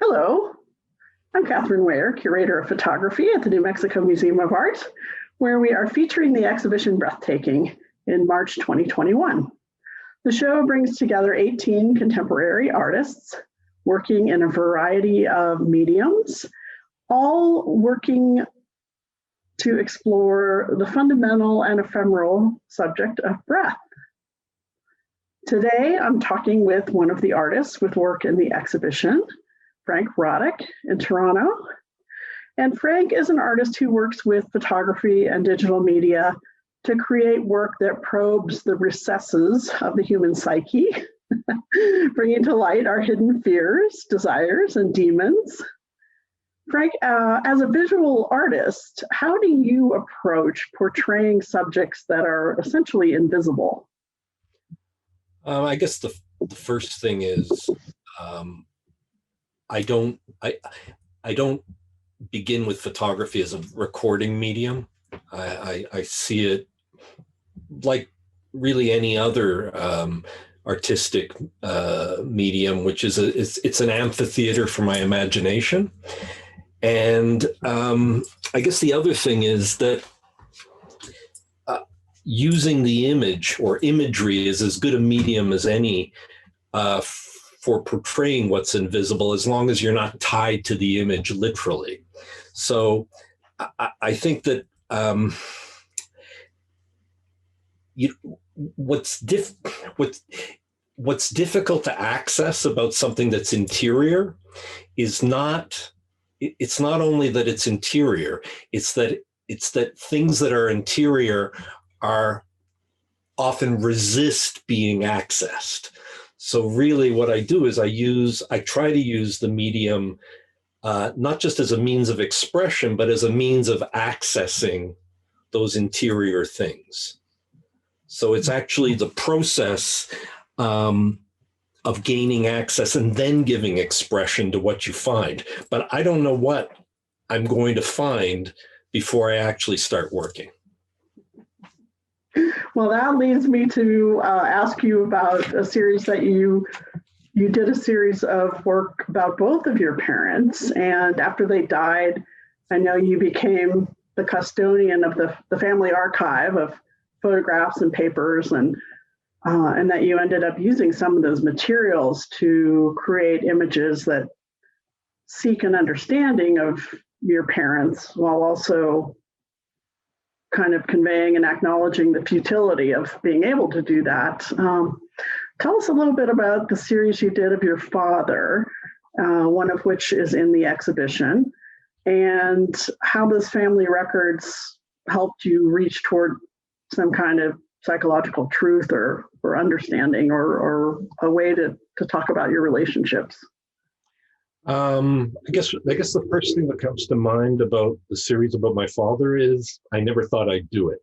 Hello, I'm Katherine Ware, Curator of Photography at the New Mexico Museum of Art, where we are featuring the exhibition BreathTaking in March 2021. The show brings together 18 contemporary artists working in a variety of mediums, all working to explore the fundamental and ephemeral subject of breath. Today, I'm talking with one of the artists with work in the exhibition, Frank Rodick in Toronto. And Frank is an artist who works with photography and digital media to create work that probes the recesses of the human psyche, bringing to light our hidden fears, desires, and demons. Frank, as a visual artist, how do you approach portraying subjects that are essentially invisible? I guess the first thing is I don't begin with photography as a recording medium. I see it like really any other artistic medium, which is it's an amphitheater for my imagination. And I guess the other thing is that using the image or imagery is as good a medium as any for portraying what's invisible, as long as you're not tied to the image literally. So I think that what's difficult to access about something that's interior is it's not only that it's interior, it's that things that are interior are often resist being accessed. So really what I do is I try to use the medium not just as a means of expression, but as a means of accessing those interior things. So it's actually the process of gaining access and then giving expression to what you find. But I don't know what I'm going to find before I actually start working. Well, that leads me to ask you about a series that you did a series of work about both of your parents, and after they died, I know you became the custodian of the family archive of photographs and papers, and that you ended up using some of those materials to create images that seek an understanding of your parents while also kind of conveying and acknowledging the futility of being able to do that. Tell us a little bit about the series you did of your father, one of which is in the exhibition, and how those family records helped you reach toward some kind of psychological truth or understanding or a way to talk about your relationships. I guess the first thing that comes to mind about the series about my father is I never thought I'd do it.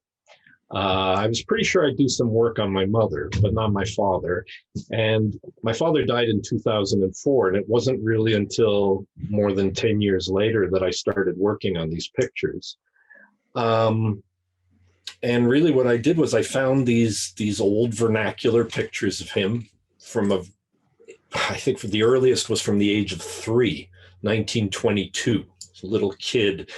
I was pretty sure I'd do some work on my mother, but not my father. And my father died in 2004, and it wasn't really until more than 10 years later that I started working on these pictures. And really what I did was I found these old vernacular pictures of him I think the earliest was from the age of 3, 1922. A little kid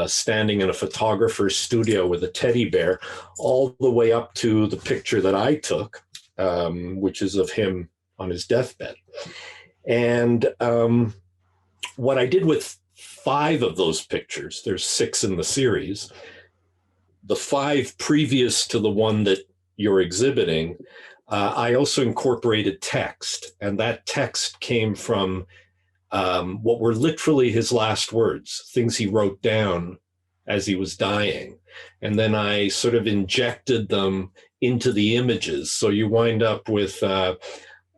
standing in a photographer's studio with a teddy bear, all the way up to the picture that I took, which is of him on his deathbed. And what I did with 5 of those pictures, there's 6 in the series, the 5 previous to the one that you're exhibiting, I also incorporated text, and that text came from what were literally his last words, things he wrote down as he was dying. And then I sort of injected them into the images. So you wind up with that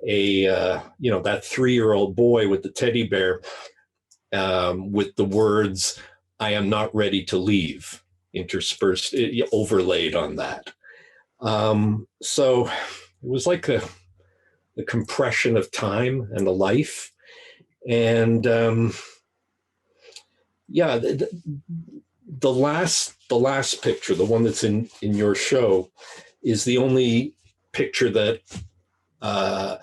3-year-old boy with the teddy bear with the words, "I am not ready to leave," interspersed, overlaid on that. So it was like the compression of time and a life. And the last picture, the one that's in your show, is the only picture that I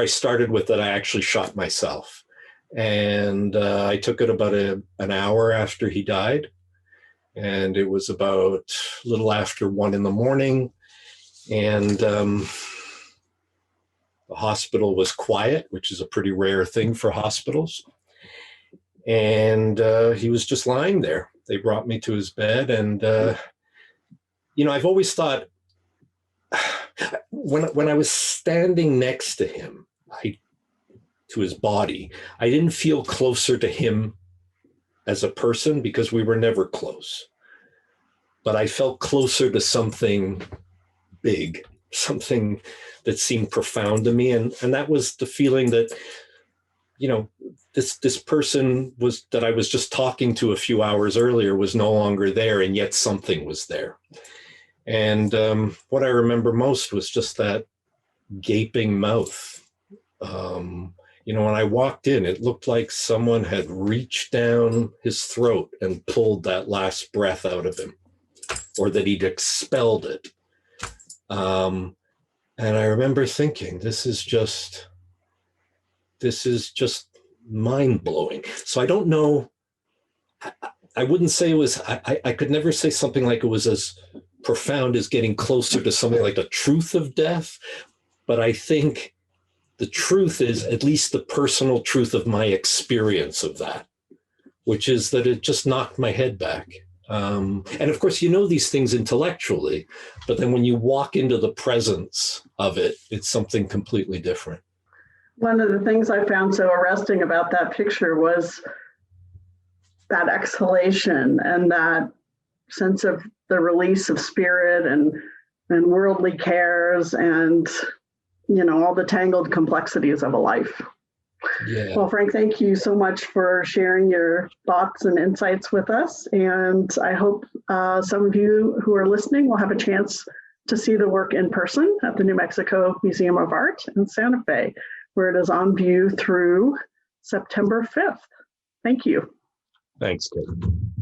started with that I actually shot myself. And I took it about an hour after he died. And it was about a little after 1 a.m. And the hospital was quiet, which is a pretty rare thing for hospitals. And he was just lying there. They brought me to his bed. And, I've always thought, when I was standing next to him, to his body, I didn't feel closer to him as a person because we were never close. But I felt closer to something big, something that seemed profound to me. And that was the feeling that, this person that I was just talking to a few hours earlier was no longer there, and yet something was there. And what I remember most was just that gaping mouth. When I walked in, it looked like someone had reached down his throat and pulled that last breath out of him, or that he'd expelled it. And I remember thinking, this is just mind-blowing. So I don't know. I wouldn't say it was, I could never say something like it was as profound as getting closer to something like the truth of death. But I think the truth is at least the personal truth of my experience of that, which is that it just knocked my head back. And of course, these things intellectually, but then when you walk into the presence of it, it's something completely different. One of the things I found so arresting about that picture was that exhalation and that sense of the release of spirit and worldly cares and, all the tangled complexities of a life. Yeah. Well, Frank, thank you so much for sharing your thoughts and insights with us. And I hope some of you who are listening will have a chance to see the work in person at the New Mexico Museum of Art in Santa Fe, where it is on view through September 5th. Thank you. Thanks, Katherine.